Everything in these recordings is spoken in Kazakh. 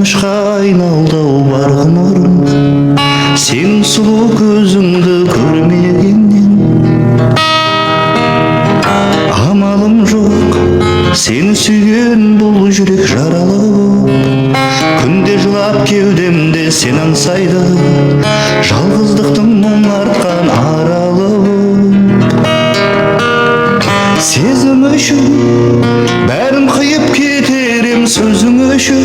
Сағынышқа айналды-ау бар ғұмырым, сенің сұлу көзіңді көрмегеннен. Амалым жоқ, сені сүйген бұл жүрек жаралы болып, күнде жылап кеудемде сен аңсайды, жалғыздықтың мұң артқан аралы болып. Сезім үшін бәрін қиып кетерем сөзің үшін,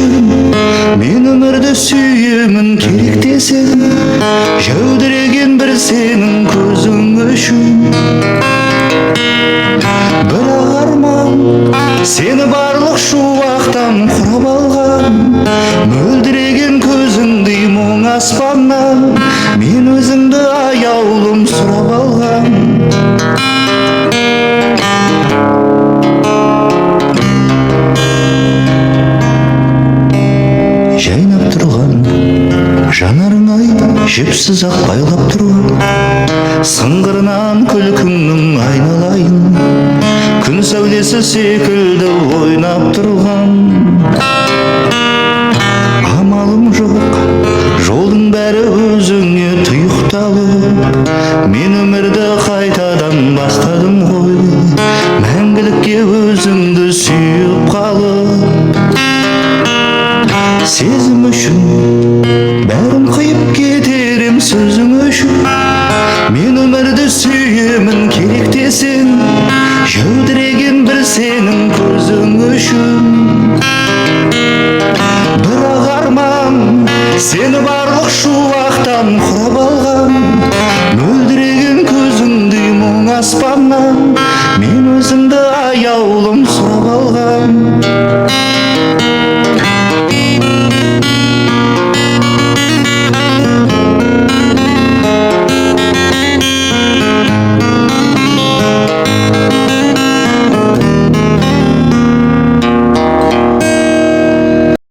мен өмірді сүйемін керек десең, жәудіреген бір сенің көзің үшін. Бірақ арман сені барлық шуақтан құрап алған, мөлдіреген көзіңдей мұң аспаннан мен өзіңді аяулым сұрап алған. Жайнап тұрған жанарыңай жіпсіз ақ байлап тұрған, сыңғырынан күлкіңнің айналайын, күн сәулесі секілді ойнап тұрған. Амалым жоқ, жолдың бәрі өзіңе тұйықталып, мен өмірді қайтадан бастадым ғой, мәңгілікке өзіңді сүйіп қалып. Сезім үшін бәрін қиып кетерем сөзің үшін, мен өмірді сүйемін керек десең, жәудіреген бір сенің көзің үшін. Бірақ арман сені барлық шуақтан құрап алған, мөлдіреген көзіңдей мұң аспаннан мен өзіңді аяулым сұрап алған.